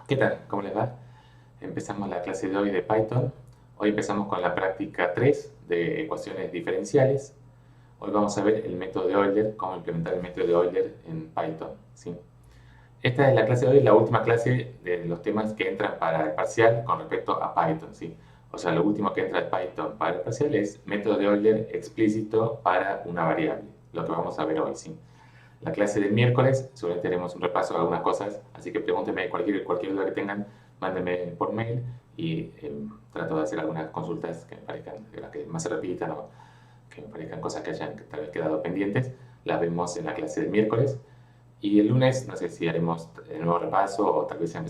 ¿Qué tal? ¿Cómo les va? Empezamos la clase de hoy de Python. Hoy empezamos con la práctica 3 de ecuaciones diferenciales. Hoy vamos a ver el método de Euler, cómo implementar el método de Euler en Python, ¿sí? Esta es la clase de hoy, la última clase de los temas que entran para el parcial con respecto a Python, ¿sí? O sea, lo último que entra en Python para el parcial es método de Euler explícito para una variable, lo que vamos a ver hoy, ¿sí? La clase del miércoles, seguramente haremos un repaso de algunas cosas, así que pregúntenme cualquier duda que tengan, mándenme por mail y trato de hacer algunas consultas que me parezcan, de las que más se repitan o que me parezcan cosas que hayan tal vez quedado pendientes. Las vemos en la clase del miércoles. Y el lunes, no sé si haremos el nuevo repaso o tal vez tal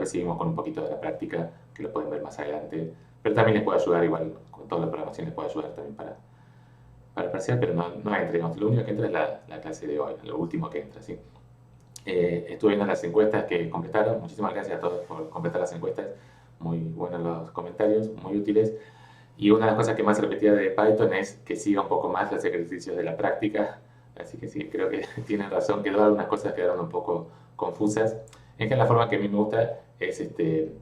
vez seguimos con un poquito de la práctica, que lo pueden ver más adelante. Pero también les puede ayudar, igual con toda la programación les puede ayudar también para el parcial, pero no entra, digamos, lo único que entra es la clase de hoy, lo último que entra, ¿sí? Estuve viendo las encuestas que completaron, muchísimas gracias a todos por completar las encuestas, muy buenos los comentarios, muy útiles, y una de las cosas que más se repetía de Python es que siga un poco más los ejercicios de la práctica, así que sí, creo que tienen razón, algunas cosas quedaron un poco confusas. En que la forma que a mí me gusta es que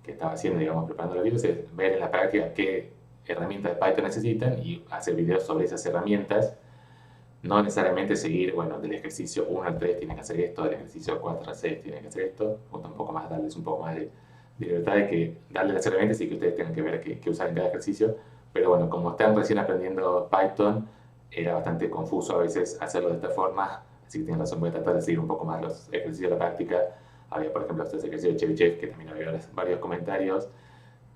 estaba haciendo, digamos, preparando los videos, es ver en la práctica qué herramientas de Python necesitan y hacer videos sobre esas herramientas. No necesariamente seguir, bueno, del ejercicio 1 al 3 tienen que hacer esto, del ejercicio 4 al 6 tienen que hacer esto, o tampoco más darles un poco más de libertad de que darles las herramientas y que ustedes tengan que ver qué usar en cada ejercicio. Pero bueno, como están recién aprendiendo Python, era bastante confuso a veces hacerlo de esta forma, así que tienen razón, voy a tratar de seguir un poco más los ejercicios de la práctica. Había, por ejemplo, estos ejercicios de Chebyshev, que también había varios comentarios,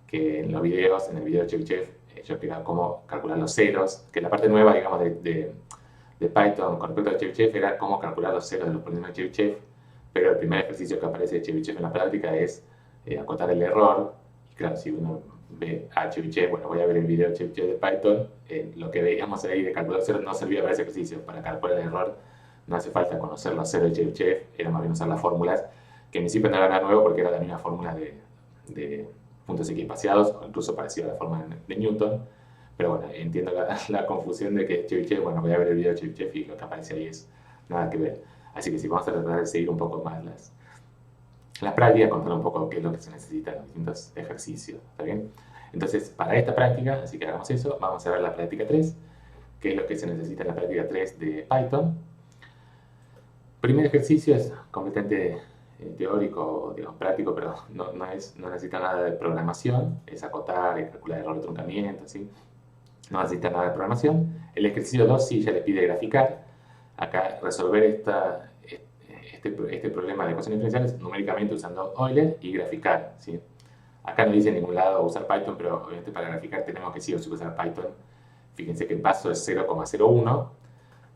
que en los videos, en el video de Chebyshev, yo explicaba cómo calcular los ceros, que la parte nueva, digamos, de Python con respecto a Chebyshev era cómo calcular los ceros de los polinomios de Chebyshev, pero el primer ejercicio que aparece de Chebyshev en la práctica es acotar el error. Y claro, si uno ve a Chebyshev, bueno, voy a ver el video de Chebyshev de Python, lo que veíamos ahí de calcular ceros no servía para ese ejercicio. Para calcular el error no hace falta conocer los ceros de Chebyshev, era más bien usar las fórmulas, que en principio no era nada nuevo porque era la misma fórmula de puntos equipaciados, o incluso parecida a la fórmula de Newton. Pero bueno, entiendo la confusión de que Chebyshev, bueno, voy a ver el video de Chebyshev y lo que aparece ahí es nada que ver. Así que sí, vamos a tratar de seguir un poco más las prácticas, contar un poco qué es lo que se necesita en los distintos ejercicios, ¿está bien? Entonces, para esta práctica, así que hagamos eso, vamos a ver la práctica 3, qué es lo que se necesita en la práctica 3 de Python. Primer ejercicio es completamente teórico, digamos, práctico, pero no necesita nada de programación, es acotar, calcular el error de truncamiento, ¿sí? No necesita nada de programación. El ejercicio 2 sí ya le pide graficar. Acá resolver este problema de ecuaciones diferenciales numéricamente usando Euler y graficar, ¿sí? Acá no dice en ningún lado usar Python, pero obviamente para graficar tenemos que sí o sí usar Python. Fíjense que el paso es 0,01,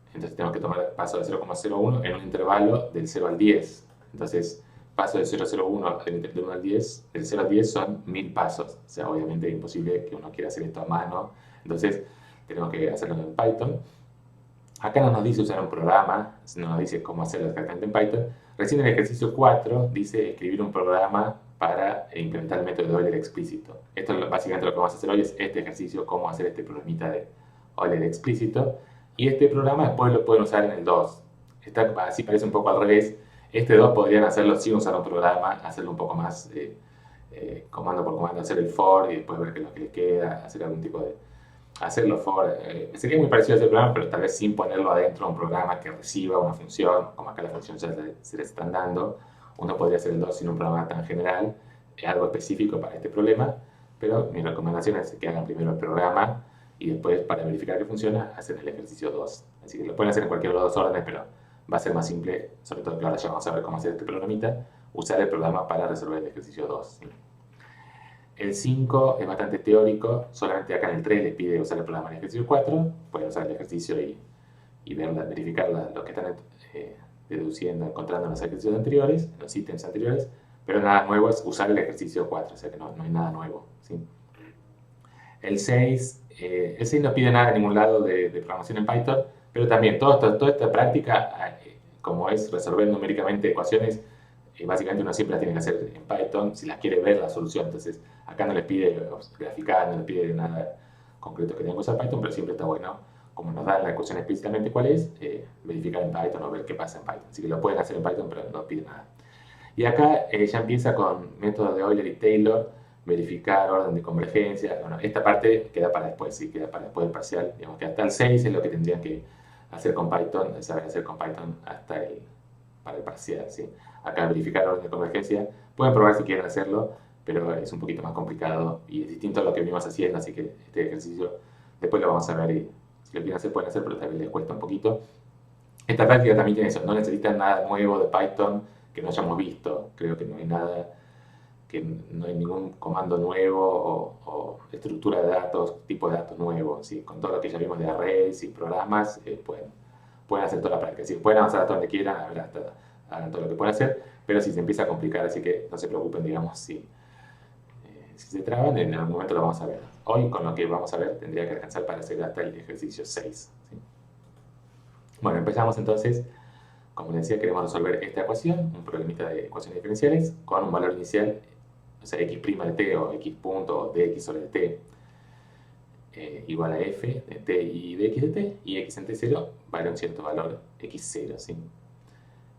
entonces tenemos que tomar el paso de 0,01 en un intervalo del 0 al 10. Entonces, paso de 0,01 del 1 al 10, del 0 al 10 son 1000 pasos. O sea, obviamente es imposible que uno quiera hacer esto a mano. Entonces, tenemos que hacerlo en Python. Acá no nos dice usar un programa, no nos dice cómo hacerlo exactamente en Python. Recién en el ejercicio 4 dice escribir un programa para implementar el método de Euler explícito. Esto es básicamente lo que vamos a hacer hoy, es este ejercicio, cómo hacer este programita de Euler explícito. Y este programa después lo pueden usar en el 2. Así parece un poco al revés. Este 2 podrían hacerlo sin usar un programa, hacerlo un poco más comando por comando, hacer el for y después ver qué es lo que les queda, hacer algún tipo de hacerlo for. Sería muy parecido a ese programa, pero tal vez sin ponerlo adentro de un programa que reciba una función, como acá la función ya se les están dando. Uno podría hacer el 2 sin un programa tan general, algo específico para este problema, pero mi recomendación es que hagan primero el programa y después, para verificar que funciona, hacer el ejercicio 2. Así que lo pueden hacer en cualquiera de los dos órdenes, pero va a ser más simple, sobre todo que ahora ya vamos a ver cómo hacer este programita, usar el programa para resolver el ejercicio 2. ¿Sí? El 5 es bastante teórico, solamente acá en el 3 les pide usar el programa en el ejercicio 4, pueden usar el ejercicio y verificar lo que están deduciendo, encontrando en los ejercicios anteriores, en los ítems anteriores, pero nada nuevo es usar el ejercicio 4, o sea que no hay nada nuevo. ¿Sí? El 6 no pide nada en ningún lado de programación en Python, pero también toda esta práctica, como es resolver numéricamente ecuaciones, básicamente uno siempre las tiene que hacer en Python si las quiere ver la solución. Entonces, acá no les pide graficar, no les pide nada concreto que tengan que usar Python, pero siempre está bueno, como nos dan la ecuación explícitamente cuál es, verificar en Python o ver qué pasa en Python. Así que lo pueden hacer en Python, pero no pide nada. Y acá ya empieza con métodos de Euler y Taylor, verificar orden de convergencia. Bueno, esta parte queda para después, sí, queda para después del parcial. Digamos que hasta el 6 es lo que tendrían que hacer con Python, saber hacer con Python para el parcial, ¿sí? Acá verificar orden de convergencia. Pueden probar si quieren hacerlo, pero es un poquito más complicado y es distinto a lo que venimos haciendo, así que este ejercicio después lo vamos a ver y si lo quieren hacer pueden hacer, pero tal vez les cuesta un poquito. Esta práctica también tiene eso, no necesitan nada nuevo de Python que no hayamos visto. Creo que no hay nada, que no hay ningún comando nuevo o estructura de datos, tipo de datos nuevo. ¿Sí? Con todo lo que ya vimos de arrays y programas, pueden hacer toda la práctica. ¿Sí? Pueden avanzar hasta donde quieran, a ver, hagan todo lo que pueden hacer, pero si se empieza a complicar, así que no se preocupen, digamos, si se traban, en algún momento lo vamos a ver. Hoy, con lo que vamos a ver, tendría que alcanzar para hacer hasta el ejercicio 6. ¿Sí? Bueno, empezamos entonces. Como les decía, queremos resolver esta ecuación, un problemita de ecuaciones diferenciales, con un valor inicial, o sea, x' de t o x punto de x sobre t igual a f de t y de x de t, y x en t0 vale un cierto valor x0, ¿sí?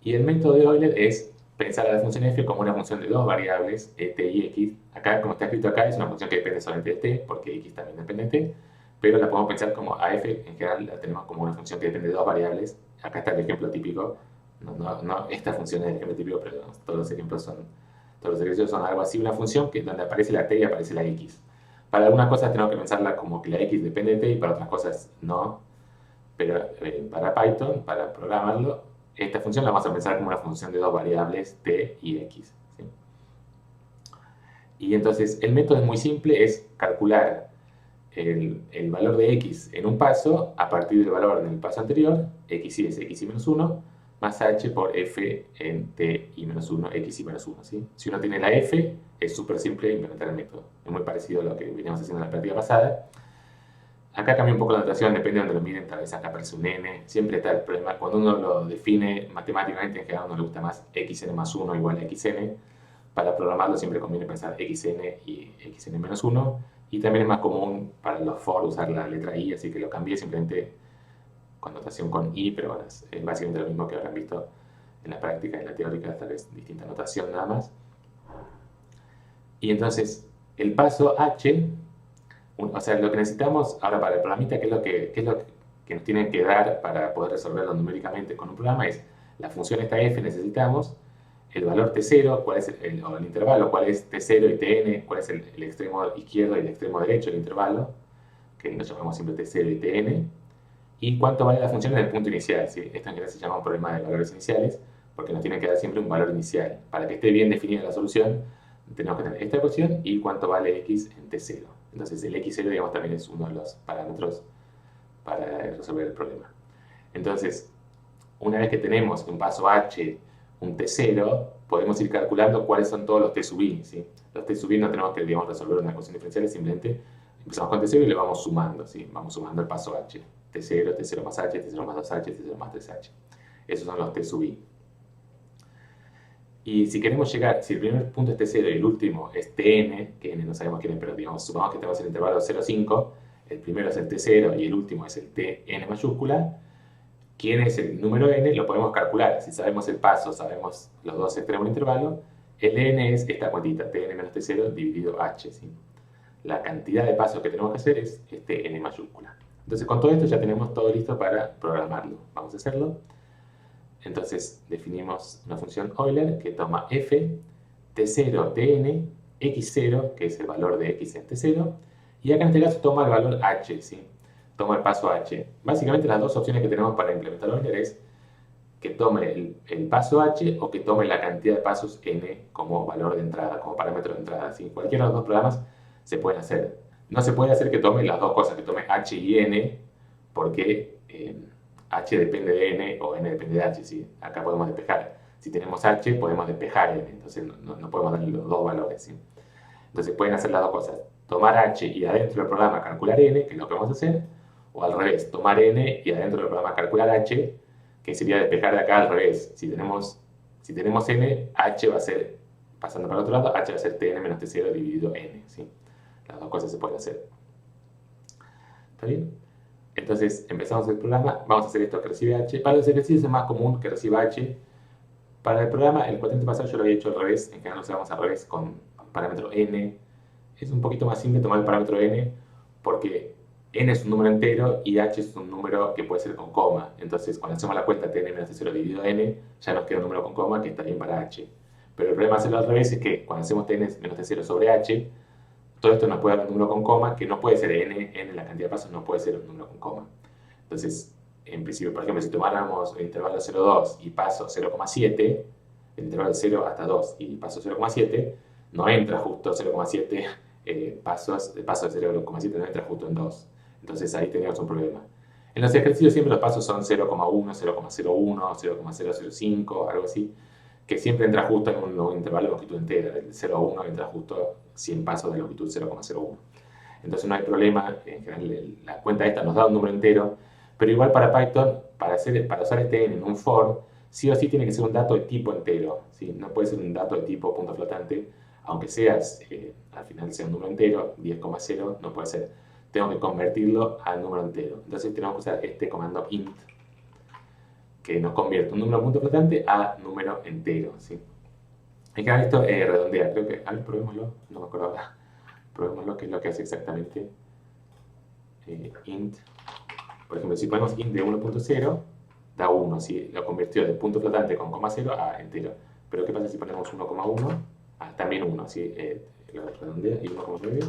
Y el método de Euler es pensar a la función f como una función de dos variables, t y x. Acá, como está escrito acá, es una función que depende solamente de t, porque x también depende de t, pero la podemos pensar como a f, en general la tenemos como una función que depende de dos variables. Acá está el ejemplo típico, no esta función es el ejemplo típico, pero todos los ejercicios son algo así, una función donde aparece la t y aparece la x. Para algunas cosas tenemos que pensarla como que la x depende de t y para otras cosas no, pero para Python, para programarlo, esta función la vamos a pensar como una función de dos variables, t y x. ¿Sí? Y entonces el método es muy simple, es calcular el valor de x en un paso a partir del valor del paso anterior, x y es x y menos 1, más h por f en t y menos 1, x y menos 1. ¿Sí? Si uno tiene la f, es súper simple implementar el método. Es muy parecido a lo que veníamos haciendo en la práctica pasada. Acá cambia un poco la notación, depende de donde lo miren, tal vez acá aparece un n. Siempre está el problema, cuando uno lo define matemáticamente, en general a uno le gusta más xn más 1 igual a xn. Para programarlo siempre conviene pensar xn y xn menos 1. Y también es más común para los for usar la letra i, así que lo cambié simplemente con notación con i, pero bueno, es básicamente lo mismo que habrán visto en la práctica y en la teórica, tal vez distinta notación nada más. Y entonces, el paso h, o sea, lo que necesitamos ahora para el programita, ¿qué es lo que nos tienen que dar para poder resolverlo numéricamente con un programa? Es la función esta f, necesitamos el valor t0, cuál es el intervalo, cuál es t0 y tn, cuál es el extremo izquierdo y el extremo derecho del intervalo, que nos llamamos siempre t0 y tn, y cuánto vale la función en el punto inicial. ¿Sí? Esto en general se llama un problema de valores iniciales, porque nos tienen que dar siempre un valor inicial. Para que esté bien definida la solución, tenemos que tener esta ecuación y cuánto vale x en t0. Entonces el x0, digamos, también es uno de los parámetros para resolver el problema. Entonces, una vez que tenemos un paso h, un t0, podemos ir calculando cuáles son todos los t sub i. ¿Sí? Los t sub i no tenemos que, digamos, resolver una ecuación diferencial, simplemente empezamos con t0 y le vamos sumando. ¿Sí? Vamos sumando el paso h. t0, t0 más h, t0 más 2h, t0 más 3h. Esos son los t sub i. Y si queremos llegar, si el primer punto es t0 y el último es tn, que n no sabemos quién es, pero digamos, supongamos que tenemos el intervalo 0, 5, el primero es el t0 y el último es el tn mayúscula, quién es el número n lo podemos calcular. Si sabemos el paso, sabemos los dos extremos del intervalo, el n es esta cuantita, tn menos t0 dividido h. ¿Sí? La cantidad de pasos que tenemos que hacer es este n mayúscula. Entonces con todo esto ya tenemos todo listo para programarlo. Vamos a hacerlo. Entonces definimos una función Euler que toma f, t0, tn, x0, que es el valor de x en t0, y acá en este caso toma el valor h, ¿sí? Toma el paso h. Básicamente las dos opciones que tenemos para implementar Euler es que tome el paso h o que tome la cantidad de pasos n como valor de entrada, como parámetro de entrada. ¿Sí? Cualquiera de los dos programas se pueden hacer. No se puede hacer que tome las dos cosas, que tome h y n, porque h depende de n o n depende de h. ¿Sí? Acá podemos despejar. Si tenemos h, podemos despejar n, entonces no podemos darle los dos valores. ¿Sí? Entonces pueden hacer las dos cosas. Tomar h y adentro del programa calcular n, que es lo que vamos a hacer, o al revés, tomar n y adentro del programa calcular h, que sería despejar de acá al revés. Si tenemos n, h va a ser, pasando para el otro lado, h va a ser tn menos t0 dividido n. ¿Sí? Las dos cosas se pueden hacer. ¿Está bien? Entonces empezamos el programa, vamos a hacer esto que recibe h. Para los ejercicios es más común que reciba h, Para el programa, el cuatriente pasado yo lo había hecho al revés, en general lo usamos al revés con parámetro n. Es un poquito más simple tomar el parámetro n porque n es un número entero y h es un número que puede ser con coma. Entonces, cuando hacemos la cuenta tn menos t0 dividido n, ya nos queda un número con coma que está bien para h. Pero el problema de hacerlo al revés es que cuando hacemos tn menos t0 sobre h, todo esto nos puede dar un número con coma que no puede ser n, la cantidad de pasos no puede ser un número con coma. Entonces, en principio, por ejemplo, si tomáramos el intervalo 0,2 y paso 0,7, el intervalo 0 hasta 2 y paso 0,7, no entra justo 0,7 pasos, el paso de 0,7 no entra justo en 2. Entonces ahí tenemos un problema. En los ejercicios siempre los pasos son 0,1, 0,01, 0,005, algo así, que siempre entra justo en un intervalo de longitud entera. El 0,1 entra justo 100 pasos de longitud 0,01. Entonces no hay problema, en general la cuenta esta nos da un número entero, pero igual para Python, para usar este n en un for, sí o sí tiene que ser un dato de tipo entero, ¿sí? No puede ser un dato de tipo punto flotante, aunque seas, al final sea un número entero, 10,0, no puede ser. Tengo que convertirlo al número entero. Entonces tenemos que usar este comando int, que nos convierte un número punto flotante a número entero, ¿sí? En general esto redondea, creo que, a ver, probémoslo, no me acuerdo ahora. Probémoslo, qué es lo que hace exactamente int. Por ejemplo, si ponemos int de 1.0, da 1, ¿sí? Lo convirtió de punto flotante con coma 0 a entero. Pero ¿qué pasa si ponemos 1,1? También 1, ¿sí? Lo redondea y 1,9,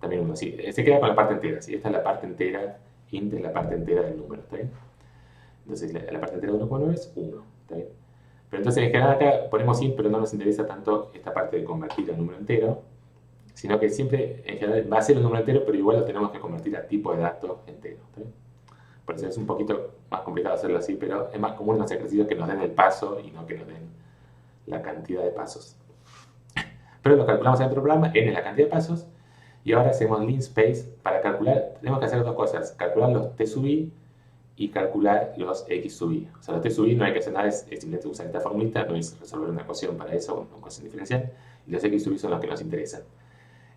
también 1, ¿sí? Se queda con la parte entera, ¿sí? Esta es la parte entera, int es la parte entera del número, ¿está bien? Entonces la parte entera de 1,9 es 1, ¿está bien? Pero entonces en general acá ponemos int, pero no nos interesa tanto esta parte de convertir a número entero, sino que siempre en general va a ser un número entero, pero igual lo tenemos que convertir a tipo de dato entero, ¿está bien? Por eso es un poquito más complicado hacerlo así, pero es más común en los ejercicios que nos den el paso y no que nos den la cantidad de pasos. Pero lo calculamos en otro programa, n es la cantidad de pasos, y ahora hacemos linspace para calcular. Tenemos que hacer dos cosas, calcular los t sub i y calcular los x sub i. O sea, los t sub i no hay que hacer nada, es simplemente usar esta formulita, no es resolver una ecuación para eso, una ecuación diferencial, y los x sub i son los que nos interesan.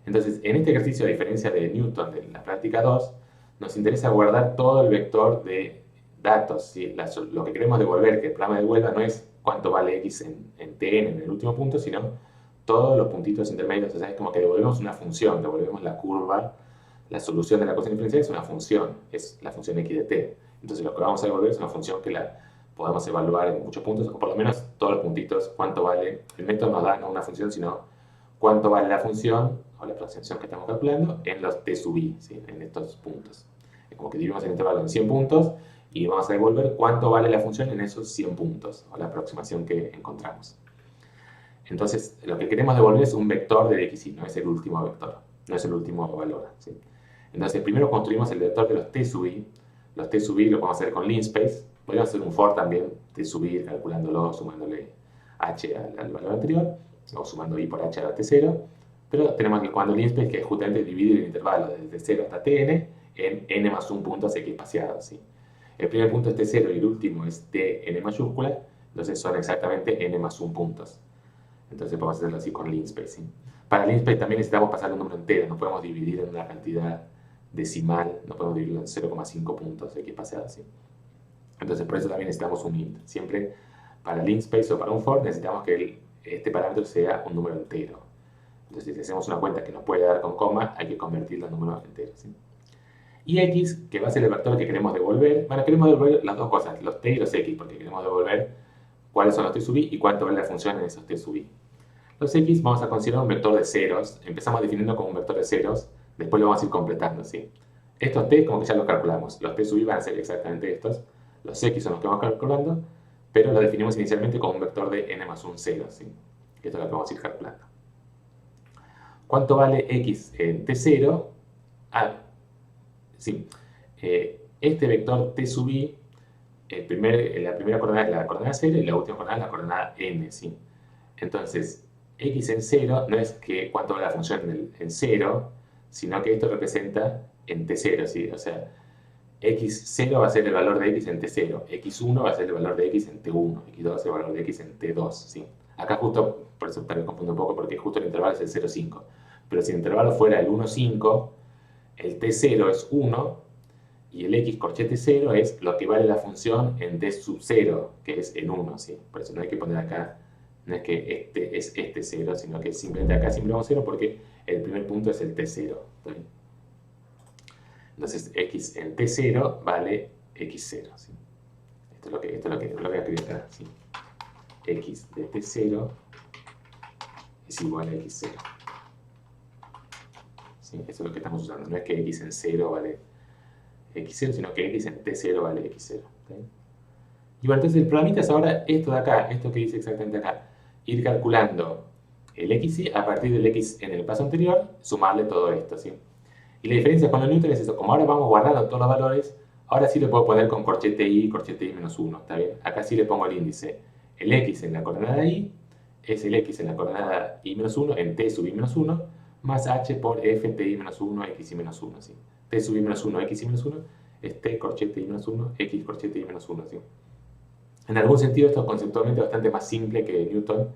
Entonces, en este ejercicio, a diferencia de Newton de la práctica 2, nos interesa guardar todo el vector de datos, ¿sí? Lo que queremos devolver, que el programa devuelva, no es cuánto vale x en tn en el último punto, sino todos los puntitos intermedios. O sea, es como que devolvemos una función, devolvemos la curva, la solución de la ecuación diferencial es una función, es la función x de t. Entonces lo que vamos a devolver es una función que la podamos evaluar en muchos puntos, o por lo menos todos los puntitos, cuánto vale. El método nos da no una función, sino cuánto vale la función o la aproximación que estamos calculando en los t sub i, ¿sí? En estos puntos. Es como que dividimos el intervalo en 100 puntos y vamos a devolver cuánto vale la función en esos 100 puntos, o la aproximación que encontramos. Entonces, lo que queremos devolver es un vector de x y no es el último vector, no es el último valor, ¿sí? Entonces, primero construimos el vector de los t sub i. Los t sub i lo podemos hacer con linspace. Podríamos hacer un for también, t sub i, calculándolo, sumándole h al valor anterior, o sumando i por h a la t0. Pero tenemos que cuando linspace, que es justamente dividir el intervalo desde 0 hasta tn en n más 1 puntos x espaciados, ¿sí? El primer punto es t0 y el último es tn mayúscula, entonces son exactamente n más 1 puntos. Entonces podemos hacerlo así con linspace, ¿sí? Para linspace también necesitamos pasar un número entero, no podemos dividir en una cantidad decimal, no podemos dividirlo en 0,5 puntos x espaciados, ¿sí? Entonces por eso también necesitamos un int. Siempre para linspace o para un for necesitamos que este parámetro sea un número entero. Entonces si hacemos una cuenta que nos puede dar con coma, hay que convertirlo en número entero, ¿sí? Y x, que va a ser el vector que queremos devolver, bueno, queremos devolver las dos cosas, los t y los x, porque queremos devolver cuáles son los t sub i y cuánto vale la función en esos t sub i. Los x vamos a considerar un vector de ceros, empezamos definiendo como un vector de ceros, después lo vamos a ir completando, ¿sí? Estos t como que ya los calculamos, los t sub i van a ser exactamente estos, los x son los que vamos calculando, pero los definimos inicialmente como un vector de n más 1, 0, ¿sí? Esto es lo que vamos a ir calculando. ¿Cuánto vale x en t0? Sí, este vector t sub i, la primera coordenada es la coordenada 0 y la última coordenada es la coordenada n, ¿sí? Entonces, x en 0 no es que cuánto vale la función en 0, sino que esto representa en t0, ¿sí? O sea, x0 va a ser el valor de x en t0, x1 va a ser el valor de x en t1, x2 va a ser el valor de x en t2, ¿sí? Acá justo, por eso también confundo un poco, porque justo el intervalo es el 0, 5. Pero si el intervalo fuera el 1, 5, el t0 es 1 Y el x corchete 0 es lo que vale la función en d sub 0, que es en 1, ¿sí? Por eso no hay que poner acá, no es que este es este 0, sino que simplemente acá siempre vamos 0 porque el primer punto es el t0. ¿Está bien? Entonces x en t0 vale x0, ¿sí? Esto es lo que voy a escribir acá, ¿sí? X de t0 es igual a x0. ¿Sí? Eso es lo que estamos usando. No es que x en 0 vale x0, sino que x en t0 vale x0. ¿Sí? Y bueno, entonces el programita es ahora esto de acá, esto que dice exactamente acá. Ir calculando el xy a partir del x en el paso anterior, sumarle todo esto, ¿sí? Y la diferencia con los newton es eso, como ahora vamos guardando todos los valores, ahora sí le puedo poner con corchete i menos 1, ¿está bien? Acá sí le pongo el índice. El x en la coordenada i es el x en la coordenada i menos 1 en t sub i menos 1 más h por f t i menos 1 x i menos 1, ¿sí? T sub i menos 1 x i menos 1 es t corchete i menos 1 x corchete i menos 1, ¿sí? En algún sentido esto es conceptualmente bastante más simple que Newton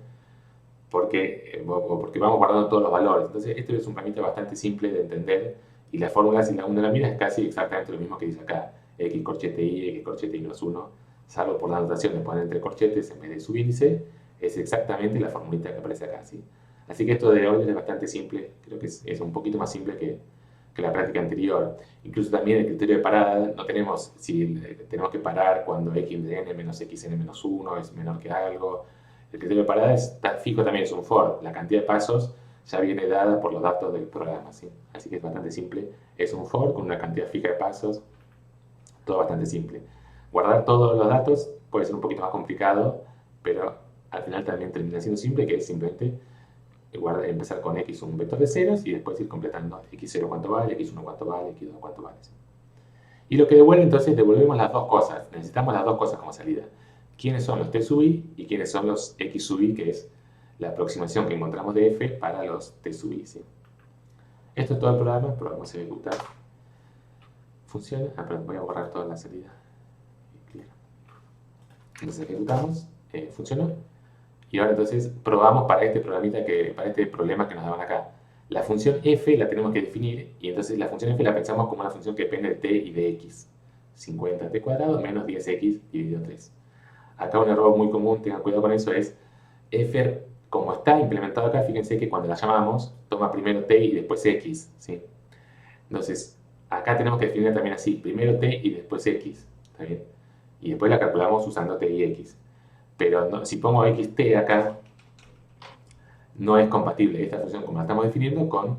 porque vamos guardando todos los valores. Entonces esto es un parámetro bastante simple de entender y la fórmula, si uno la mira, es casi exactamente lo mismo que dice acá. X corchete i menos 1, salvo por la notación de poner entre corchetes en vez de subíndice, es exactamente la formulita que aparece acá, ¿sí? Así que esto de Euler es bastante simple, creo que es un poquito más simple que la práctica anterior. Incluso también el criterio de parada, no tenemos si tenemos que parar cuando x de n menos xn menos 1 es menor que algo. El criterio de parada está fijo también, es un for. La cantidad de pasos ya viene dada por los datos del programa, ¿sí? Así que es bastante simple. Es un for con una cantidad fija de pasos, todo bastante simple. Guardar todos los datos puede ser un poquito más complicado, pero al final también termina siendo simple, que es simplemente empezar con x un vector de ceros y después ir completando x0 cuánto vale, x1 cuánto vale, x2 cuánto vale. Y lo que devuelve, entonces, devolvemos las dos cosas. Necesitamos las dos cosas como salida. ¿Quiénes son los t sub i y quiénes son los x sub i, que es la aproximación que encontramos de f para los t sub i? ¿Sí? Esto es todo el programa, pero vamos a ejecutar. Funciona. Perdón, voy a borrar toda la salida. Entonces ejecutamos, funcionó. Y ahora entonces probamos para este programita para este problema que nos daban acá. La función f la tenemos que definir y entonces la función f la pensamos como una función que depende de t y de x. 50t cuadrado menos 10x dividido 3. Acá un error muy común, tengan cuidado con eso, es f, como está implementado acá, fíjense que cuando la llamamos toma primero t y después x, ¿sí? Entonces, acá tenemos que definirla también así, primero t y después x, ¿está bien? Y después la calculamos usando t y x. Pero no, si pongo xt acá, no es compatible esta función como la estamos definiendo con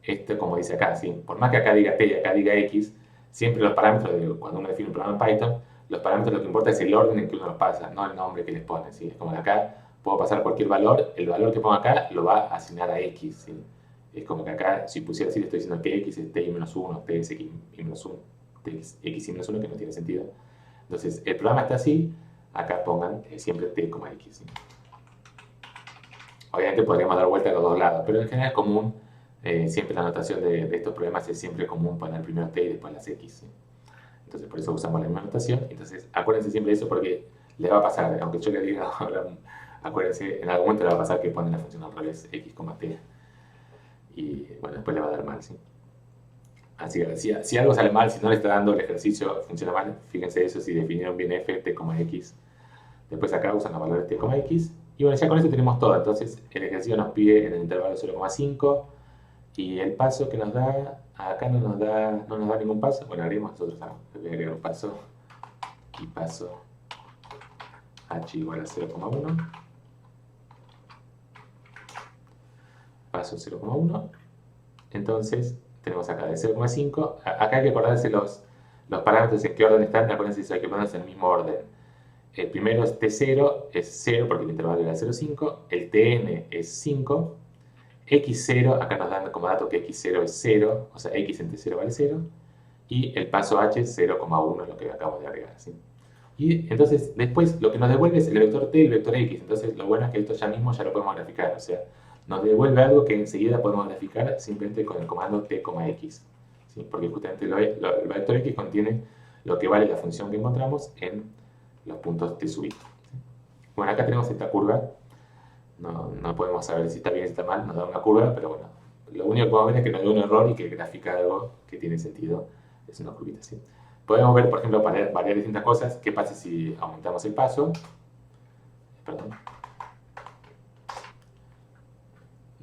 esto como dice acá, ¿sí? Por más que acá diga t y acá diga x, siempre los parámetros, cuando uno define un programa en Python, los parámetros lo que importa es el orden en que uno los pasa, no el nombre que les pone, ¿sí? Es como de acá puedo pasar cualquier valor, el valor que pongo acá lo va a asignar a x, ¿sí? Es como que acá, si pusiera así, le estoy diciendo que x es t y menos 1, t es x y menos 1, t es x y menos 1, que no tiene sentido. Entonces, el programa está así, acá pongan siempre t, x, ¿sí? Obviamente podríamos dar vuelta a los dos lados, pero en general es común, siempre la notación de estos problemas es siempre común poner primero t y después las x, ¿sí? Entonces por eso usamos la misma notación. Entonces acuérdense siempre de eso porque les va a pasar, aunque yo les diga ahora, acuérdense, en algún momento les va a pasar que ponen la función al revés, x, t. Y bueno, después le va a dar mal, ¿sí? Así que si algo sale mal, si no le está dando el ejercicio, funciona mal, fíjense eso, si definieron bien f, t, x. Después acá usan los valores t, x. Y bueno, ya con eso tenemos todo. Entonces el ejercicio nos pide en el intervalo 0,5 y el paso que nos da, acá no nos da ningún paso. Bueno, agregamos nosotros, voy a agregar un paso y paso h igual a 0,1. Paso 0,1. Entonces tenemos acá de 0,5. Acá hay que acordarse los parámetros en qué orden están. Acuérdense si hay que ponerse en el mismo orden. El primero es t0, es 0 porque el intervalo era 0,5. El tn es 5. x0, acá nos dan como dato que x0 es 0, o sea, x en t0 vale 0. Y el paso h es 0,1, es lo que acabamos de agregar, ¿sí? Y entonces después lo que nos devuelve es el vector t y el vector x. Entonces lo bueno es que esto ya mismo ya lo podemos graficar, o sea, nos devuelve algo que enseguida podemos graficar simplemente con el comando t, x, ¿sí? Porque justamente el vector x contiene lo que vale la función que encontramos en los puntos t sub i. Bueno, acá tenemos esta curva. No podemos saber si está bien o si está mal, nos da una curva, pero bueno, lo único que podemos ver es que nos da un error y que grafica algo que tiene sentido. Es una curvita, ¿sí? Podemos ver, por ejemplo, para variar distintas cosas, qué pasa si aumentamos el paso. Perdón.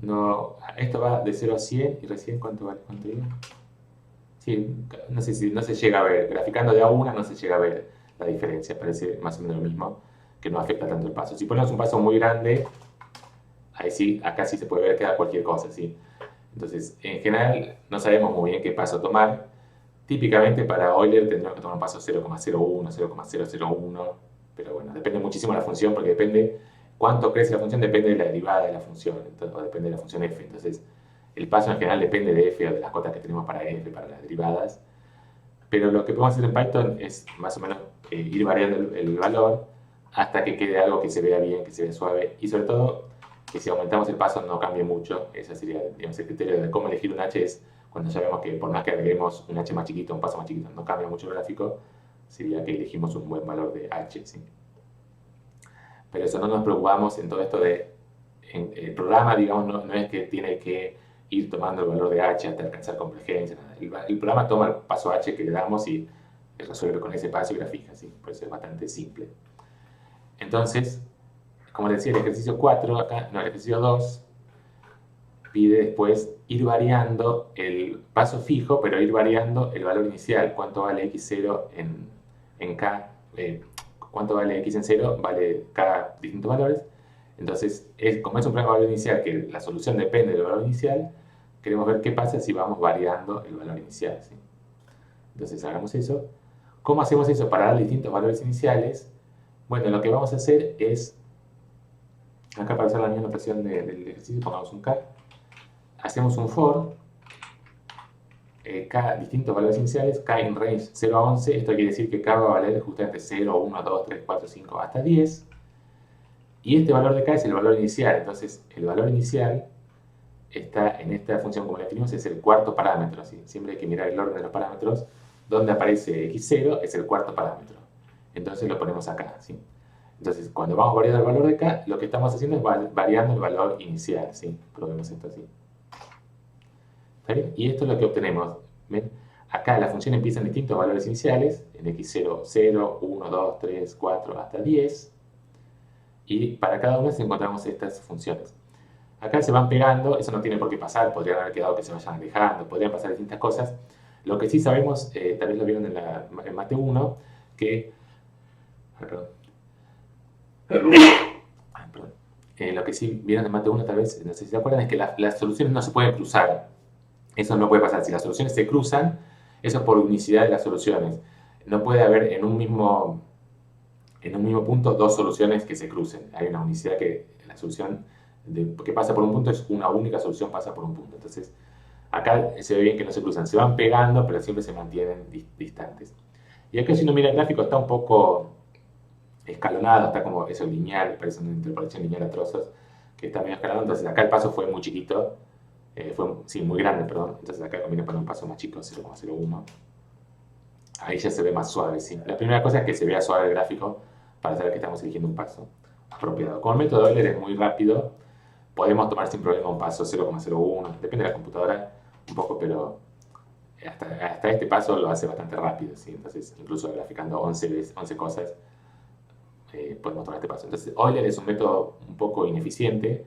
No, esto va de 0 a 100 y recién ¿cuánto vale? ¿Cuánto iba? Sí, no sé si no se llega a ver, graficando de a una no se llega a ver la diferencia, parece más o menos lo mismo, que no afecta tanto el paso. Si ponemos un paso muy grande, ahí sí, acá sí se puede ver que da cualquier cosa, ¿sí? Entonces, en general, no sabemos muy bien qué paso tomar. Típicamente para Euler tendríamos que tomar un paso 0,01, 0,001, pero bueno, depende muchísimo de la función, porque depende cuánto crece la función, depende de la derivada de la función, entonces, o depende de la función f. Entonces, el paso en general depende de f o de las cotas que tenemos para f, para las derivadas. Pero lo que podemos hacer en Python es más o menos ir variando el valor hasta que quede algo que se vea bien, que se vea suave, y sobre todo que si aumentamos el paso no cambie mucho. Ese sería, digamos, el criterio de cómo elegir un h, es cuando ya vemos que por más que agreguemos un h más chiquito, un paso más chiquito, no cambia mucho el gráfico, sería que elegimos un buen valor de h, ¿sí? Pero eso, no nos preocupamos en todo esto de... el programa, digamos, no es que tiene que ir tomando el valor de h hasta alcanzar convergencia. El programa toma el paso h que le damos y resuelve con ese paso y grafica, ¿sí? Por eso es bastante simple. Entonces, como les decía, el ejercicio 4, acá, no, el ejercicio 2, pide después ir variando el paso fijo, pero ir variando el valor inicial. ¿Cuánto vale x0 en k? ¿Cuánto vale x en 0? Vale k distintos valores. Entonces, como es un problema de valor inicial, que la solución depende del valor inicial, queremos ver qué pasa si vamos variando el valor inicial, ¿sí? Entonces, hagamos eso. ¿Cómo hacemos eso para dar distintos valores iniciales? Bueno, lo que vamos a hacer es, acá para hacer la misma notación del ejercicio, pongamos un k, hacemos un for, k distintos valores iniciales, k en range 0 a 11, esto quiere decir que k va a valer justamente 0, 1, 2, 3, 4, 5, hasta 10, y este valor de k es el valor inicial. Entonces, el valor inicial está en esta función, como la definimos, es el cuarto parámetro, ¿sí? Siempre hay que mirar el orden de los parámetros. Donde aparece x0 es el cuarto parámetro. Entonces lo ponemos acá, ¿sí? Entonces, cuando vamos variando el valor de k, lo que estamos haciendo es variando el valor inicial, ¿sí? Probemos esto así. ¿Está bien? Y esto es lo que obtenemos. ¿Ven? Acá la función empieza en distintos valores iniciales, en x0, 0, 1, 2, 3, 4, hasta 10. Y para cada una encontramos estas funciones. Acá se van pegando, eso no tiene por qué pasar, podrían haber quedado que se vayan alejando, podrían pasar distintas cosas. Lo que sí sabemos, tal vez lo vieron en Mate 1, que... Perdón. Lo que sí vieron en Mate 1, tal vez, no sé si se acuerdan, es que las soluciones no se pueden cruzar. Eso no puede pasar. Si las soluciones se cruzan, eso es por unicidad de las soluciones. No puede haber en un mismo punto dos soluciones que se crucen. Hay una unicidad que la solución que pasa por un punto es una única solución, pasa por un punto. Entonces, acá se ve bien que no se cruzan. Se van pegando, pero siempre se mantienen distantes. Y acá, si uno mira el gráfico, está un poco escalonado, está como eso lineal, parece una interpolación lineal a trozos, que está medio escalonado. Entonces, acá el paso fue muy chiquito. Sí, muy grande, perdón. Entonces acá conviene poner un paso más chico, 0,01. Ahí ya se ve más suave, sí. La primera cosa es que se vea suave el gráfico para saber que estamos eligiendo un paso apropiado. Como el método de Euler es muy rápido, podemos tomar sin problema un paso 0,01. Depende de la computadora un poco, pero hasta este paso lo hace bastante rápido, ¿sí? Entonces, incluso graficando 11 cosas, podemos tomar este paso. Entonces, Euler es un método un poco ineficiente,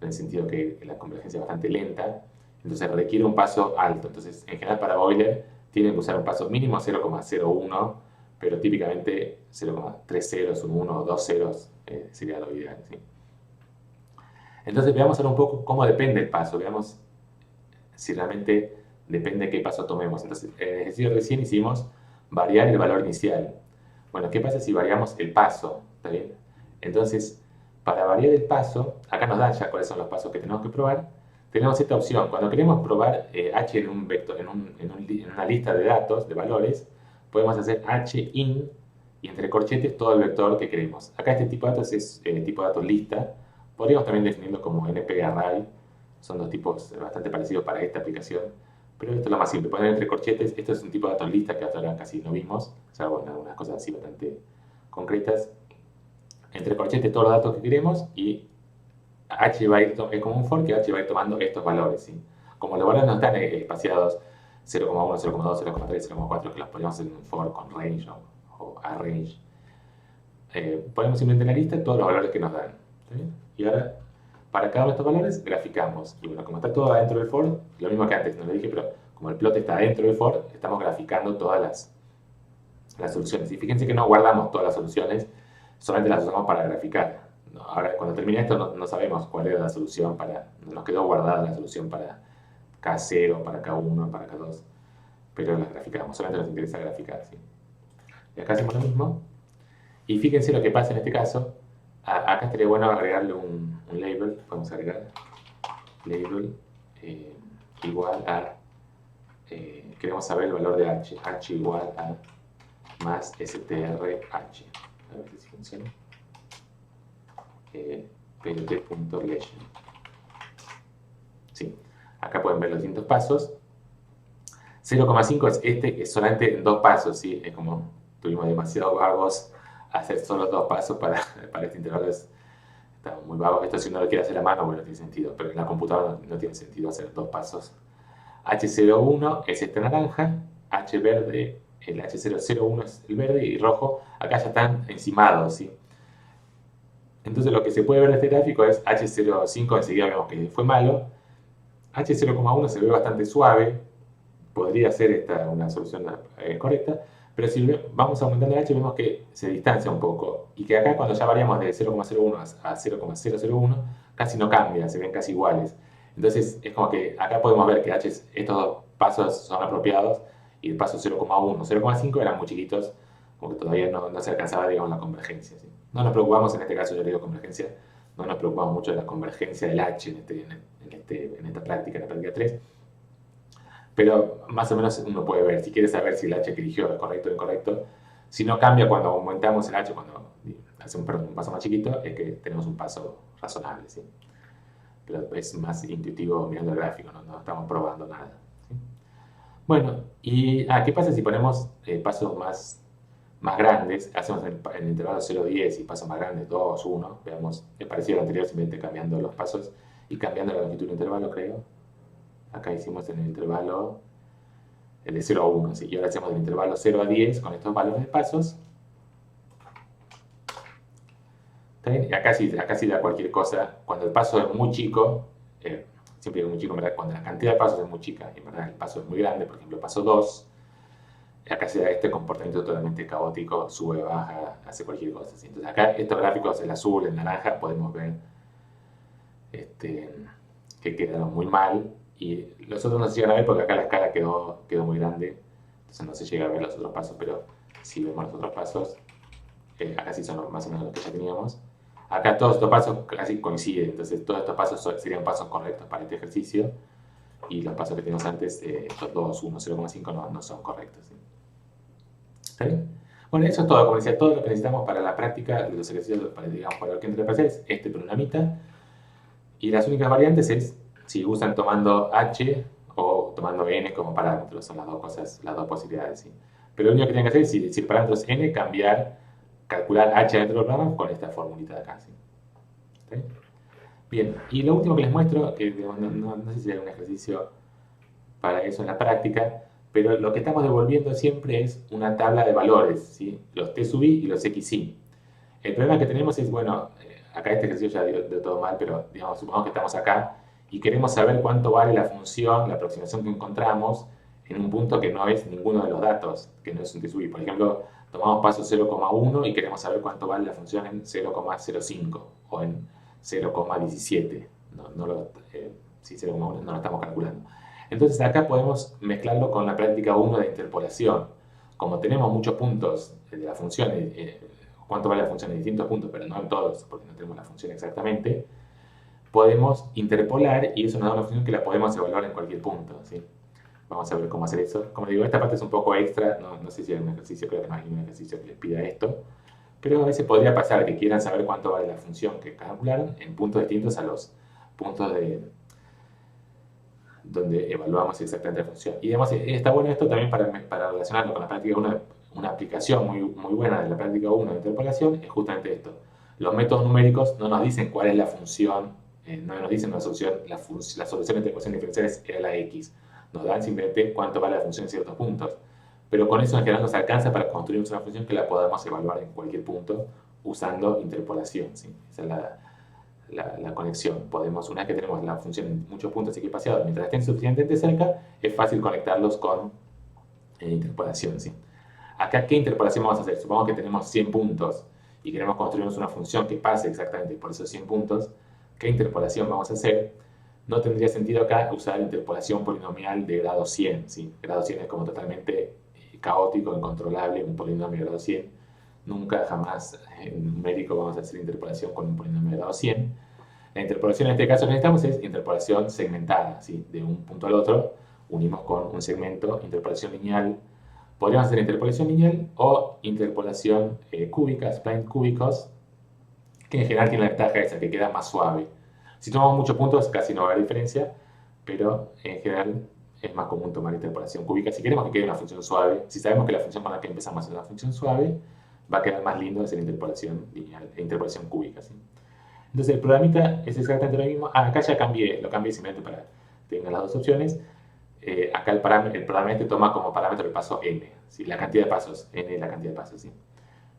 en el sentido que la convergencia es bastante lenta, entonces requiere un paso alto. Entonces, en general para Euler tienen que usar un paso mínimo 0,01, pero típicamente 0,3 ceros, un 1 o 2 ceros sería lo ideal, ¿sí? Entonces veamos ahora un poco cómo depende el paso, veamos si realmente depende de qué paso tomemos. Entonces, en el ejercicio recién hicimos variar el valor inicial. Bueno, ¿qué pasa si variamos el paso? ¿Está bien? Entonces, para variar el paso, acá nos dan ya cuáles son los pasos que tenemos que probar. Tenemos esta opción. Cuando queremos probar h en un vector, en una lista de datos, de valores, podemos hacer h in y entre corchetes todo el vector que queremos. Acá este tipo de datos es tipo de datos lista. Podríamos también definirlo como np-array. Son dos tipos bastante parecidos para esta aplicación. Pero esto es lo más simple. Poner entre corchetes, esto es un tipo de datos lista que hasta ahora casi no vimos, salvo en algunas cosas así bastante concretas. Entre corchetes todos los datos que queremos y h va a ir, es como un for que h va a ir tomando estos valores, ¿sí? Como los valores no están espaciados 0,1, 0,2, 0,3, 0,4, que los ponemos en un for con range o arrange. Ponemos simplemente en la lista todos los valores que nos dan. ¿Está bien? Y ahora, para cada uno de estos valores, graficamos. Y bueno, como está todo adentro del for, lo mismo que antes, no lo dije, pero como el plot está dentro del for, estamos graficando todas las soluciones. Y fíjense que no guardamos todas las soluciones, solamente las usamos para graficar. No, ahora, cuando termine esto, no sabemos cuál era la solución no nos quedó guardada la solución para K0, para K1, para K2, pero las graficamos, solamente nos interesa graficar. ¿Sí? Y acá hacemos lo mismo. Y fíjense lo que pasa en este caso. Acá estaría bueno agregarle un label. Podemos agregar label igual a... queremos saber el valor de h. H igual a más strh. A ver si funciona. plt.legend. Sí, acá pueden ver los distintos pasos. 0,5 es este, que es solamente en 2 pasos, ¿sí? Es como tuvimos demasiado vagos hacer solo 2 pasos para este intervalo. Estamos muy vagos. Esto si uno lo quiere hacer a mano, bueno, tiene sentido, pero en la computadora no tiene sentido hacer 2 pasos. H01 es este naranja, H verde, el H001 es el verde y rojo. Acá ya están encimados, ¿sí? Entonces lo que se puede ver de este gráfico es H05, enseguida vemos que fue malo. H0,1 se ve bastante suave, podría ser una solución correcta, pero si vamos aumentando el H vemos que se distancia un poco y que acá cuando ya variamos de 0,01 a 0,001 casi no cambia, se ven casi iguales. Entonces es como que acá podemos ver que estos 2 pasos son apropiados y el paso 0,1, 0,5 eran muy chiquitos, como que todavía no se alcanzaba, digamos, la convergencia. ¿Sí? No nos preocupamos, en este caso yo le digo convergencia, no nos preocupamos mucho de la convergencia del H en esta práctica, en la práctica 3, pero más o menos uno puede ver, si quiere saber si el H que eligió es correcto o incorrecto, si no cambia cuando aumentamos el H, cuando hacemos un paso más chiquito, es que tenemos un paso razonable, ¿sí? Pero es más intuitivo mirando el gráfico, no estamos probando nada, ¿sí? Bueno, y ¿qué pasa si ponemos pasos más grandes? Hacemos en el intervalo 0,10 y pasos más grandes, 2, 1, veamos, es parecido al anterior, simplemente cambiando los pasos y cambiando la longitud del intervalo, creo. Acá hicimos en el intervalo el de 0 a 1, ¿sí? Y ahora hacemos el intervalo 0 a 10 con estos valores de pasos. ¿Está bien? Y acá sí da cualquier cosa. Cuando el paso es muy chico, siempre digo muy chico, ¿verdad? Cuando la cantidad de pasos es muy chica, y en verdad el paso es muy grande, por ejemplo, paso 2, acá se da este comportamiento totalmente caótico, sube, baja, hace cualquier cosa, ¿sí? Entonces acá estos gráficos, el azul, el naranja, podemos ver que quedaron muy mal. Y los otros no se llegan a ver porque acá la escala quedó muy grande, entonces no se llega a ver los otros pasos, pero si vemos los otros pasos, acá sí son más o menos los que ya teníamos. Acá todos estos pasos casi coinciden, entonces todos estos pasos serían pasos correctos para este ejercicio, y los pasos que teníamos antes, estos 2, 1, 0,5 no son correctos, ¿sí? ¿Está bien? Bueno, eso es todo, como decía, todo lo que necesitamos para la práctica de los ejercicios, para lo que entre parciales, este programita, y las únicas variantes es si usan tomando h o tomando n como parámetros, son las dos cosas, las dos posibilidades, ¿sí? Pero lo único que tienen que hacer es, si el parámetro es n, calcular h dentro del programa con esta formulita de acá, ¿sí? ¿Está bien? Bien, y lo último que les muestro, que no sé si hay un ejercicio para eso en la práctica, pero lo que estamos devolviendo siempre es una tabla de valores, ¿sí? Los t sub i y los x i. El problema que tenemos es, bueno, acá este ejercicio ya dio todo mal, pero digamos, supongamos que estamos acá y queremos saber cuánto vale la función, la aproximación que encontramos en un punto que no es ninguno de los datos, que no es un t sub i. Por ejemplo, tomamos paso 0,1 y queremos saber cuánto vale la función en 0,05 o en 0,17. Si 0,1 no lo estamos calculando. Entonces acá podemos mezclarlo con la práctica 1 de interpolación. Como tenemos muchos puntos de la función, cuánto vale la función en distintos puntos, pero no en todos, porque no tenemos la función exactamente, podemos interpolar y eso nos da una función que la podemos evaluar en cualquier punto, ¿sí? Vamos a ver cómo hacer eso. Como digo, esta parte es un poco extra, no sé si hay un ejercicio, creo que no hay un ejercicio que les pida esto, pero a veces podría pasar que quieran saber cuánto vale la función que calcularon en puntos distintos a los puntos donde evaluamos exactamente la función. Y además está bueno esto también para relacionarlo con la práctica 1. Una aplicación muy buena de la práctica 1 de interpolación es justamente esto. Los métodos numéricos no nos dicen cuál es la función, no nos dicen la solución de interpolación diferenciales era la x. nos dan simplemente cuánto vale la función en ciertos puntos. Pero con eso en general nos alcanza para construir una función que la podamos evaluar en cualquier punto usando interpolación, ¿sí? Esa es la conexión. Podemos, una vez que tenemos la función en muchos puntos equipaciados, mientras estén suficientemente cerca, es fácil conectarlos con interpolación, ¿sí? Acá, ¿qué interpolación vamos a hacer? Supongamos que tenemos 100 puntos y queremos construirnos una función que pase exactamente por esos 100 puntos. ¿Qué interpolación vamos a hacer? No tendría sentido acá usar interpolación polinomial de grado 100, ¿sí? Grado 100 es como totalmente caótico, incontrolable, un polinomio de grado 100. Nunca, jamás en numérico vamos a hacer interpolación con un polinomio de grado 100. La interpolación en este caso que necesitamos es interpolación segmentada, ¿sí? De un punto al otro, unimos con un segmento, interpolación lineal. Podríamos hacer interpolación lineal o interpolación cúbica, spline cúbicos, que en general tiene la ventaja esa, que queda más suave. Si tomamos muchos puntos casi no va a haber diferencia, pero en general es más común tomar interpolación cúbica. Si queremos que quede una función suave, si sabemos que la función con la que empezamos es una función suave, va a quedar más lindo hacer interpolación lineal, interpolación cúbica, ¿sí? Entonces el programita es exactamente lo mismo. Acá ya lo cambié simplemente para que tengan las dos opciones. Acá el programa este toma como parámetro el paso n, ¿sí? La cantidad de pasos, n es la cantidad de pasos, ¿sí?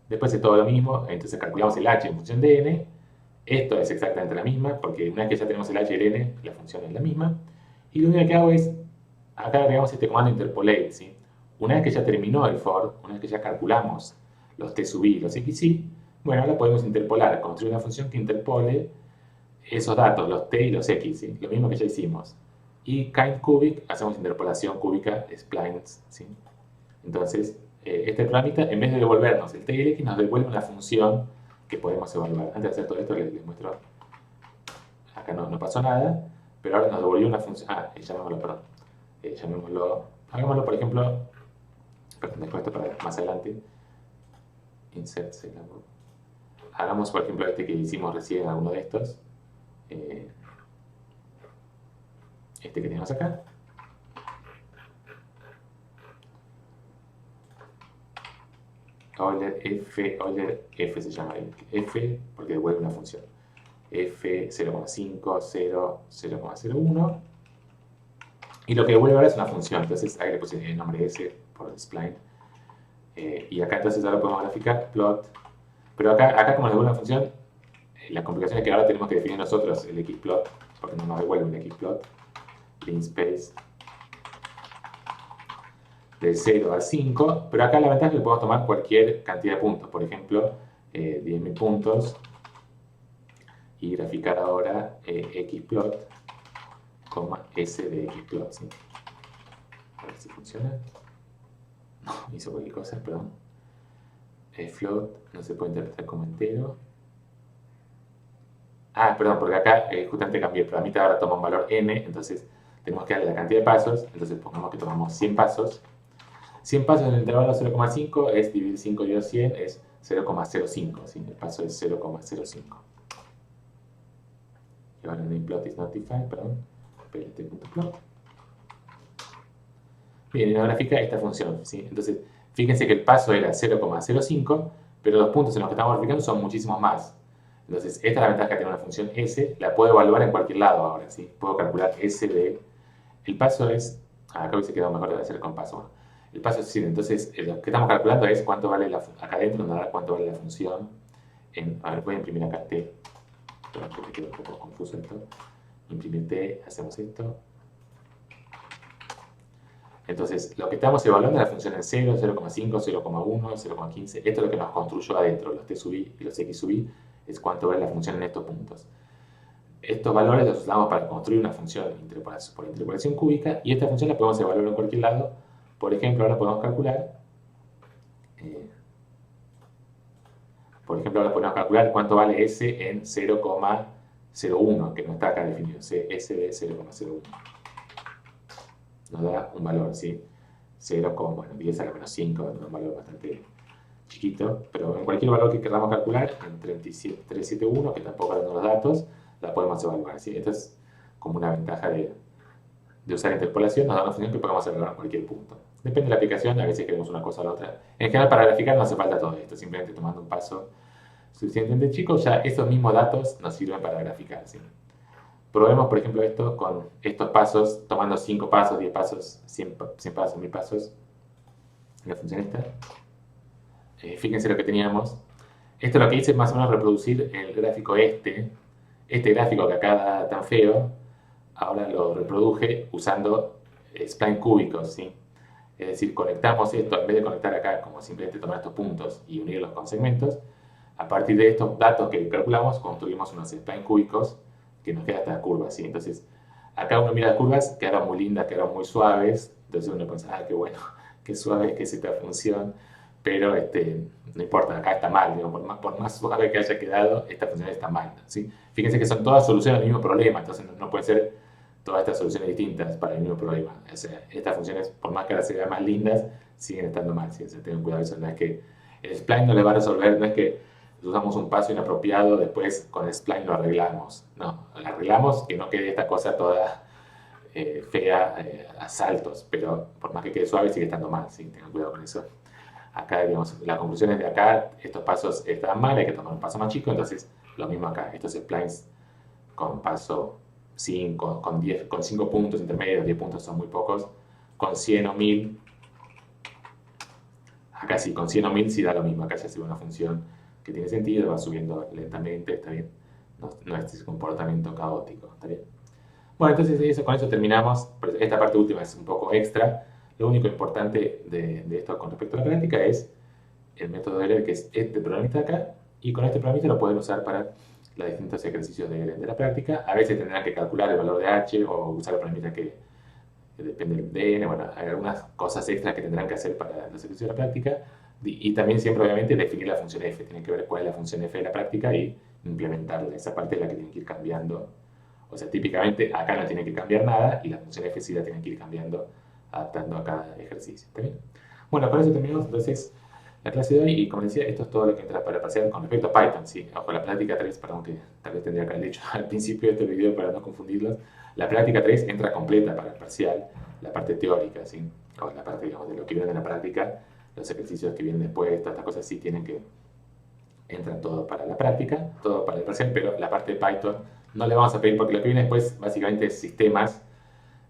Después es todo lo mismo, entonces calculamos el h en función de n. Esto es exactamente la misma, porque una vez que ya tenemos el h y el n, la función es la misma. Y lo único que hago es, acá agregamos este comando interpolate, ¿sí? Una vez que ya terminó el for, una vez que ya calculamos los t sub i y los x i, bueno, ahora podemos interpolar, construir una función que interpole esos datos, los t y los x, ¿sí? Lo mismo que ya hicimos. Y kind cubic, hacemos interpolación cúbica splines, ¿sí? Entonces, este programita, en vez de devolvernos el t y el x, nos devuelve una función que podemos evaluar. Antes de hacer todo esto, les muestro. Acá no pasó nada, pero ahora nos devolvió una función. Llamémoslo. Hagámoslo, por ejemplo. Perdón, después esto para más adelante. Insert syllable. Hagamos, por ejemplo, este que hicimos recién, alguno de estos. Este que tenemos acá. Euler F se llama F porque devuelve una función. F 0,5, 0, 0,01. Y lo que devuelve ahora es una función. Entonces ahí le puse el nombre S por spline. Y acá entonces ahora podemos graficar plot. Pero acá como nos devuelve una función, la complicación es que ahora tenemos que definir nosotros el xplot, porque no nos devuelve un xplot. Linspace de 0 al 5, pero acá la ventaja es que podemos tomar cualquier cantidad de puntos, por ejemplo, 10.000 puntos, y graficar ahora xplot, s de xplot, ¿sí? A ver si funciona. No, hizo cualquier cosa, perdón. Float no se puede interpretar como entero. Perdón, porque acá justamente cambié el programita, ahora toma un valor n, entonces tenemos que darle la cantidad de pasos, entonces pongamos que tomamos 100 pasos. 100 pasos en el intervalo 0,5 es dividir 5 dividido 100 es 0,05, ¿sí? El paso es 0,05. Y ahora nameplot is notified, perdón, plt.plot. Bien, y nos grafica esta función, ¿sí? Entonces, fíjense que el paso era 0,05, pero los puntos en los que estamos verificando son muchísimos más. Entonces, esta es la ventaja que tiene una función s, la puedo evaluar en cualquier lado ahora, ¿sí? Puedo calcular s de... El paso es... acá hubiese quedado mejor de hacer con paso. El paso es decir, entonces, lo que estamos calculando es cuánto vale acá adentro nos da cuánto vale la función. A ver, voy a imprimir acá t. Perdón, que me quedó un poco confuso esto. Imprimir t, hacemos esto. Entonces, lo que estamos evaluando es la función en 0, 0,5, 0,1, 0,15. Esto es lo que nos construyó adentro, los t sub i y los x sub i, es cuánto vale la función en estos puntos. Estos valores los usamos para construir una función por interpolación cúbica, y esta función la podemos evaluar en cualquier lado. Por ejemplo, ahora podemos calcular cuánto vale s en 0,01, que no está acá definido, s de 0,01. Nos da un valor, ¿sí? 10 a la menos 5, un valor bastante chiquito, pero en cualquier valor que queramos calcular, en 371, que tampoco dan los datos, la podemos evaluar, ¿sí? Esto es como una ventaja de usar interpolación, nos da una función que podemos evaluar en cualquier punto. Depende de la aplicación, a veces queremos una cosa o la otra. En general, para graficar no hace falta todo esto, simplemente tomando un paso suficientemente chico, ya esos mismos datos nos sirven para graficar, ¿sí? Probemos, por ejemplo, esto con estos pasos, tomando 5 pasos, 10 pasos, 100 pasos, 1000 pasos, la función esta. Fíjense lo que teníamos. Esto lo que hice es más o menos reproducir el gráfico este gráfico que acá da tan feo, ahora lo reproduje usando spline cúbicos, ¿sí? Es decir, conectamos esto, en vez de conectar acá como simplemente tomar estos puntos y unirlos con segmentos, a partir de estos datos que calculamos, construimos unos spline cúbicos que nos quedan estas curvas, ¿sí? Entonces, acá uno mira las curvas, quedaron muy lindas, quedaron muy suaves, entonces uno piensa, ah, qué bueno, qué suave que es esta función, pero no importa, acá está mal, digo, por más suave que haya quedado, esta función está mal, ¿sí? Fíjense que son todas soluciones al mismo problema, entonces no pueden ser todas estas soluciones distintas para el mismo problema. O sea, estas funciones, por más que ahora se vean más lindas, siguen estando mal, ¿sí? O sea, tengan cuidado, eso no es que el spline no le va a resolver, no es que usamos un paso inapropiado, después con el spline lo arreglamos. No, lo arreglamos que no quede esta cosa toda fea a saltos, pero por más que quede suave sigue estando mal, ¿sí? Tengan cuidado con eso. Acá, digamos, las conclusiones de acá, estos pasos están mal, hay que tomar un paso más chico, entonces lo mismo acá, estos splines con paso 5, con 10, con 5 puntos intermedios, 10 puntos son muy pocos, con 100 o 1000, acá sí, con 100 o 1000 sí da lo mismo, acá ya se ve una función que tiene sentido, va subiendo lentamente, está bien, no es ese comportamiento caótico, está bien. Bueno, entonces con eso terminamos. Esta parte última es un poco extra. Lo único importante de esto con respecto a la práctica es el método de Euler, que es este programita de acá, y con este programita lo pueden usar para los distintos ejercicios de la práctica. A veces tendrán que calcular el valor de h o usar el programita que depende de n. Bueno, hay algunas cosas extras que tendrán que hacer para los ejercicios de la práctica. Y también siempre, obviamente, definir la función f. Tienen que ver cuál es la función f de la práctica y implementarla. Esa parte es la que tienen que ir cambiando. O sea, típicamente acá no tienen que cambiar nada y la función f sí la tienen que ir cambiando, adaptando a cada ejercicio. ¿Está bien? Bueno, con eso terminamos entonces la clase de hoy y como decía, esto es todo lo que entra para el parcial con respecto a Python. Sí, ojo, la práctica 3, perdón, que tal vez tendría que haber dicho al principio de este video para no confundirlos. La práctica 3 entra completa para el parcial, la parte teórica, ¿sí? O la parte, digamos, de lo que viene en la práctica, los ejercicios que vienen después, todas estas cosas sí tienen que entran todo para la práctica, todo para el parcial, pero la parte de Python no le vamos a pedir porque lo que viene después básicamente es sistemas,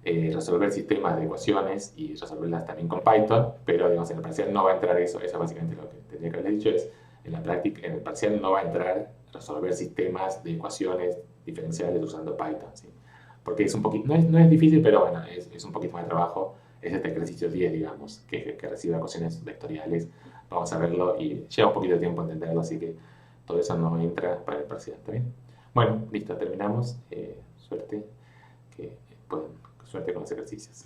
resolver sistemas de ecuaciones y resolverlas también con Python, pero digamos en el parcial no va a entrar eso, eso básicamente lo que tendría que haber dicho es, en la práctica, en el parcial no va a entrar resolver sistemas de ecuaciones diferenciales usando Python, ¿sí? Porque es un poquito, no es difícil, pero bueno, es un poquito más de trabajo, es este ejercicio 10, digamos, que recibe ecuaciones vectoriales, vamos a verlo y lleva un poquito de tiempo entenderlo, así que todo eso no entra para el parcial, ¿está bien? Bueno, listo, terminamos. Suerte, suerte con los ejercicios.